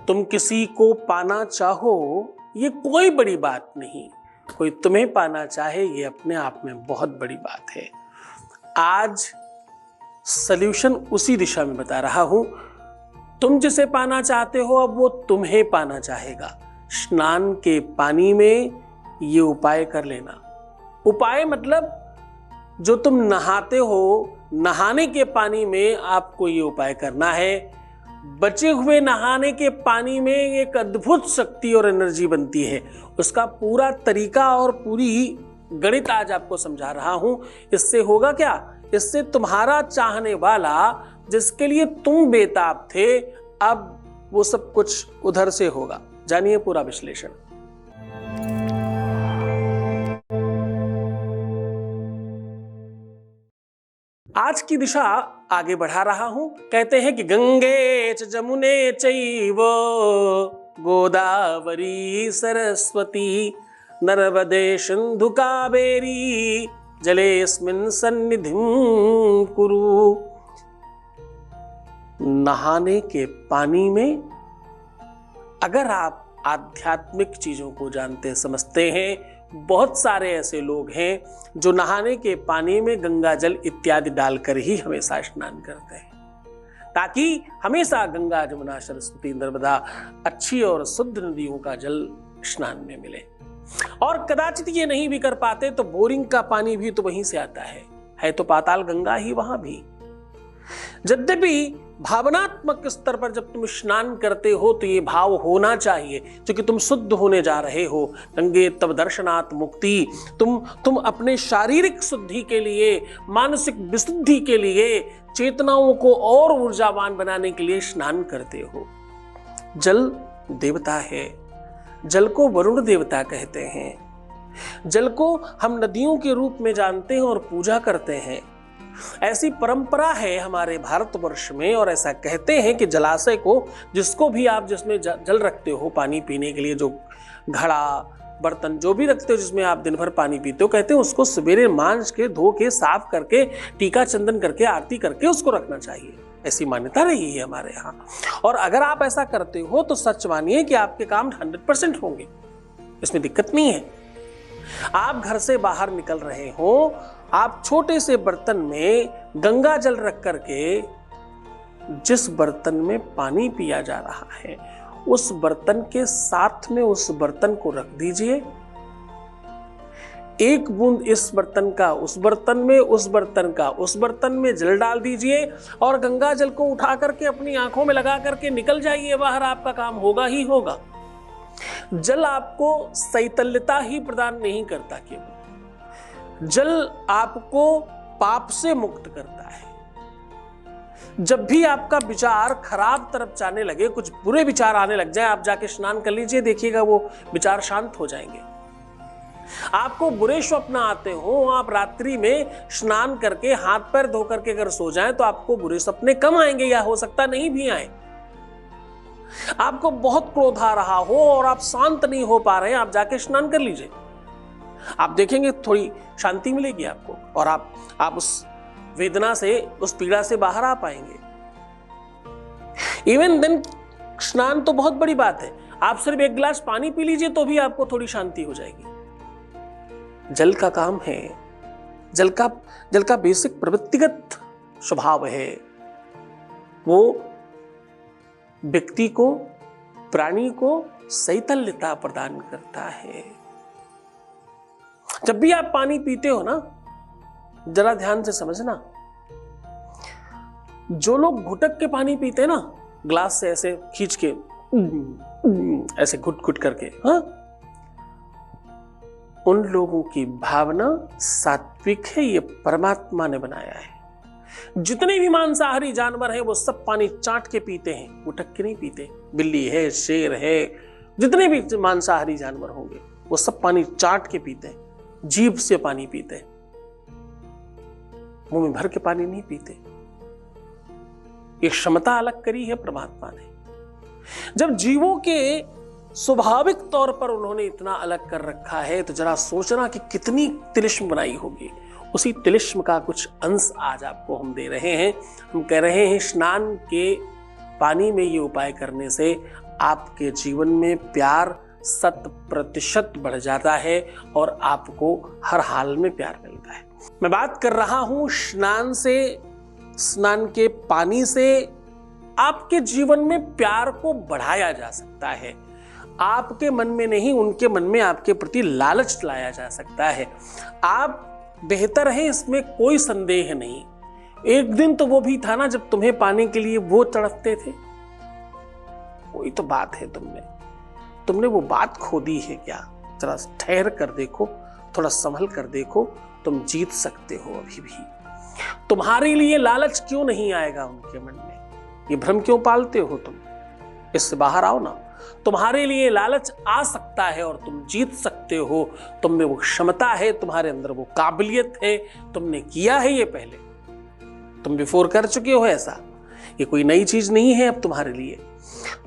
तुम किसी को पाना चाहो ये कोई बड़ी बात नहीं, कोई तुम्हें पाना चाहे ये अपने आप में बहुत बड़ी बात है। आज सल्यूशन उसी दिशा में बता रहा हूं। तुम जिसे पाना चाहते हो अब वो तुम्हें पाना चाहेगा। स्नान के पानी में ये उपाय कर लेना। उपाय मतलब जो तुम नहाते हो, नहाने के पानी में आपको ये उपाय करना है। बचे हुए नहाने के पानी में एक अद्भुत शक्ति और एनर्जी बनती है। उसका पूरा तरीका और पूरी गणित आज आपको समझा रहा हूं। इससे होगा क्या? इससे तुम्हारा चाहने वाला जिसके लिए तुम बेताब थे, अब वो सब कुछ उधर से होगा। जानिए पूरा विश्लेषण। आज की दिशा आगे बढ़ा रहा हूं। कहते हैं कि गंगे च जमुने चैव गोदावरी सरस्वती नर्मदे सिंधु कावेरी जलेस्मिन् सन्निधिं कुरु। नहाने के पानी में अगर आप आध्यात्मिक चीजों को जानते समझते हैं, बहुत सारे ऐसे लोग हैं जो नहाने के पानी में गंगा जल इत्यादि डालकर ही हमेशा स्नान करते हैं, ताकि हमेशा गंगा जमुना सरस्वती नर्मदा अच्छी और शुद्ध नदियों का जल स्नान में मिले। और कदाचित ये नहीं भी कर पाते तो बोरिंग का पानी भी तो वहीं से आता है तो पाताल गंगा ही वहां भी। यद्यपि भावनात्मक स्तर पर जब तुम स्नान करते हो तो ये भाव होना चाहिए, क्योंकि तुम शुद्ध होने जा रहे हो। गंगे तव दर्शनात् मुक्ति। तुम अपने शारीरिक शुद्धि के लिए, मानसिक विशुद्धि के लिए, चेतनाओं को और ऊर्जावान बनाने के लिए स्नान करते हो। जल देवता है, जल को वरुण देवता कहते हैं। जल को हम नदियों के रूप में जानते हैं और पूजा करते हैं। ऐसी परंपरा है हमारे भारतवर्ष में, और ऐसा कहते हैं कि जलाशय को, जिसको भी आप जिसमें जल रखते हो पानी पीने के लिए, जो घड़ा बर्तन जो भी रखते हो जिसमें आप दिन भर पानी पीते हो, कहते हैं उसको सवेरे मांज के, धो के, साफ करके, टीका चंदन करके, आरती करके उसको रखना चाहिए। ऐसी मान्यता रही है हमारे यहाँ। और अगर आप ऐसा करते हो तो सच मानिए कि आपके काम 100% होंगे, इसमें दिक्कत नहीं है। आप घर से बाहर निकल रहे हो, आप छोटे से बर्तन में गंगा जल रख करके जिस बर्तन में पानी पिया जा रहा है उस बर्तन के साथ में उस बर्तन को रख दीजिए। एक बूंद इस बर्तन का उस बर्तन में, उस बर्तन का उस बर्तन में जल डाल दीजिए और गंगा जल को उठा करके अपनी आंखों में लगा करके निकल जाइए बाहर। आपका काम होगा ही होगा। जल आपको शैतल्यता ही प्रदान नहीं करता, केवल जल आपको पाप से मुक्त करता है। जब भी आपका विचार खराब तरफ जाने लगे, कुछ बुरे विचार आने लग जाए, आप जाके स्नान कर लीजिए, देखिएगा वो विचार शांत हो जाएंगे। आपको बुरे स्वप्न आते हो, आप रात्रि में स्नान करके हाथ पैर धो करके अगर सो जाएं तो आपको बुरे सपने कम आएंगे, या हो सकता नहीं भी आए। आपको बहुत क्रोध आ रहा हो और आप शांत नहीं हो पा रहे हैं, आप जाके स्नान कर लीजिए, आप देखेंगे थोड़ी शांति मिलेगी आपको, और आप उस वेदना से, उस पीड़ा से बाहर आ पाएंगे। इवन देन स्नान तो बहुत बड़ी बात है, आप सिर्फ एक गिलास पानी पी लीजिए तो भी आपको थोड़ी शांति हो जाएगी। जल का काम है, जल का बेसिक प्रवृत्तिगत स्वभाव है, वो व्यक्ति को, प्राणी को शैतल्यता प्रदान करता है। जब भी आप पानी पीते हो ना, जरा ध्यान से समझना, जो लोग घुटक के पानी पीते हैं ना, ग्लास से ऐसे खींच के, ऐसे घुट घुट करके, हाँ, उन लोगों की भावना सात्विक है, ये परमात्मा ने बनाया है। जितने भी मांसाहारी जानवर हैं वो सब पानी चाट के पीते हैं, घुटक के नहीं पीते। बिल्ली है, शेर है, जितने भी मांसाहारी जानवर होंगे वो सब पानी चाट के पीते हैं, जीभ से पानी पीते हैं, मुंह में भर के पानी नहीं पीते। ये क्षमता अलग करी है परमात्मा ने। जब जीवों के स्वाभाविक तौर पर उन्होंने इतना अलग कर रखा है तो जरा सोचना कि कितनी तिलिस्म बनाई होगी। उसी तिलिस्म का कुछ अंश आज आपको हम दे रहे हैं। हम कह रहे हैं स्नान के पानी में ये उपाय करने से आपके जीवन में प्यार 100% बढ़ जाता है और आपको हर हाल में प्यार मिलता है। मैं बात कर रहा हूं स्नान से, स्नान के पानी से आपके जीवन में प्यार को बढ़ाया जा सकता है। आपके मन में नहीं, उनके मन में आपके प्रति लालच लाया जा सकता है। आप बेहतर हैं, इसमें कोई संदेह नहीं। एक दिन तो वो भी था ना जब तुम्हें पाने के लिए वो तड़पते थे। कोई तो बात है तुमने वो बात खो दी है क्या? जरा ठहर कर देखो, थोड़ा संभल कर देखो, तुम जीत सकते हो अभी भी। तुम्हारे लिए लालच क्यों नहीं आएगा उनके मन में? ये भ्रम क्यों पालते हो तुम? इससे बाहर आओ ना। तुम्हारे लिए लालच आ सकता है और तुम जीत सकते हो। तुम में वो क्षमता है, तुम्हारे अंदर वो काबिलियत है, तुमने किया है ये पहले, तुम बिफोर कर चुके हो ऐसा। ये कोई नई चीज नहीं है अब तुम्हारे लिए।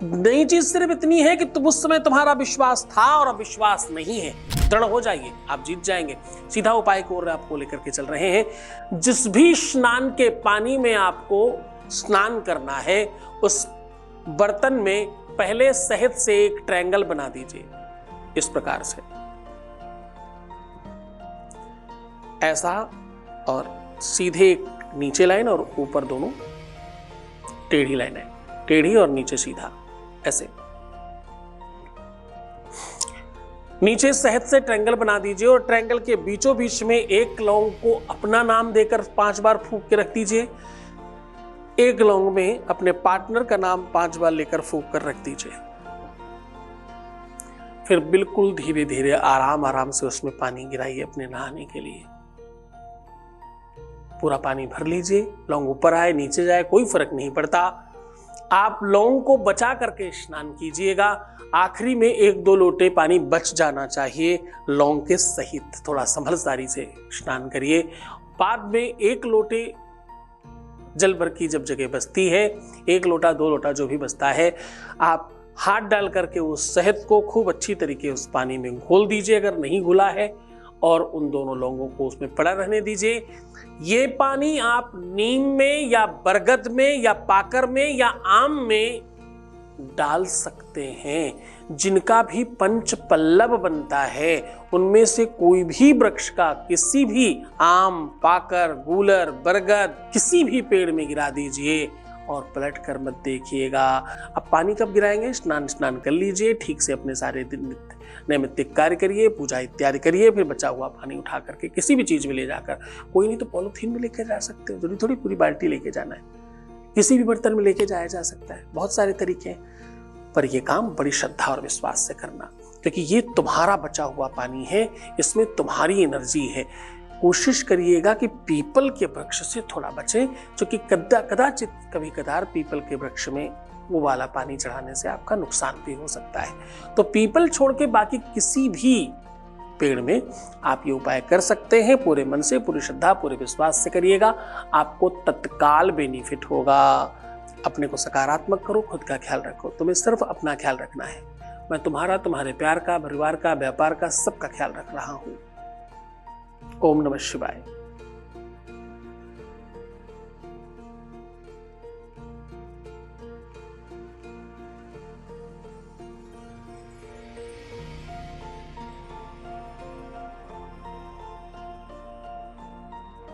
नई चीज सिर्फ इतनी है कि तुम उस समय तुम्हारा विश्वास था और अब विश्वास नहीं है। दृढ़ हो जाइए, आप जीत जाएंगे। सीधा उपाय को आपको लेकर के चल रहे हैं। जिस भी स्नान के पानी में आपको स्नान करना है, उस बर्तन में पहले शहद से एक ट्रायंगल बना दीजिए इस प्रकार से, ऐसा, और सीधे नीचे लाइन और ऊपर दोनों टेढ़ी लाइन है, टेढ़ी और नीचे सीधा, ऐसे। नीचे शहद से ट्रायंगल बना दीजिए और ट्रायंगल के बीचों बीच में एक लौंग को अपना नाम देकर 5 बार फूंक के रख दीजिए। एक लौंग में अपने पार्टनर का नाम 5 बार लेकर फूंक कर रख दीजिए। फिर बिल्कुल धीरे धीरे आराम आराम से उसमें पानी गिराइए अपने नहाने के लिए। पूरा पानी भर लीजिए। लौंग ऊपर आए नीचे जाए कोई फर्क नहीं पड़ता। आप लौंग को बचा करके स्नान कीजिएगा। आखिरी में 1-2 लोटे पानी बच जाना चाहिए लौंग के सहित। थोड़ा समझदारी से स्नान करिए। बाद में 1 लोटे जल भर की जब जगह बचती है, 1 लोटा 2 लोटा जो भी बचता है, आप हाथ डाल करके उस शहद को खूब अच्छी तरीके उस पानी में घोल दीजिए अगर नहीं घुला है, और उन दोनों लौंगों को उसमें पड़ा रहने दीजिए। ये पानी आप नीम में या बरगद में या पाकर में या आम में डाल सकते हैं। जिनका भी पंच पल्लव बनता है उनमें से कोई भी वृक्ष का, किसी भी आम, पाकर, गूलर, बरगद, किसी भी पेड़ में गिरा दीजिए और पलट कर मत देखिएगा। अब पानी कब गिराएंगे? स्नान कर लीजिए, ठीक से अपने सारे दिन नैमित्तिक कार्य करिए, पूजा इत्यादि करिए, फिर बचा हुआ पानी उठा करके किसी भी चीज में ले जाकर, कोई नहीं तो पॉलिथीन में लेकर जा सकते हो, जरूरी थोड़ी पूरी बाल्टी लेके जाना है, किसी भी बर्तन में लेके जाया जा सकता है। बहुत सारे तरीके हैं, पर यह काम बड़ी श्रद्धा और विश्वास से करना, क्योंकि ये तुम्हारा बचा हुआ पानी है, इसमें तुम्हारी एनर्जी है। कोशिश करिएगा कि पीपल के वृक्ष से थोड़ा बचें, क्योंकि कदाचित कभी कदार पीपल के वृक्ष में वो वाला पानी चढ़ाने से आपका नुकसान भी हो सकता है। तो पीपल छोड़ के बाकी किसी भी पेड़ में आप ये उपाय कर सकते हैं। पूरे मन से, पूरी श्रद्धा, पूरे विश्वास से करिएगा, आपको तत्काल बेनिफिट होगा। अपने को सकारात्मक करो, खुद का ख्याल रखो। तुम्हें सिर्फ अपना ख्याल रखना है। मैं तुम्हारा, तुम्हारे प्यार का, परिवार का, व्यापार का, सबका ख्याल रख रहा हूं। ओम नमः शिवाय।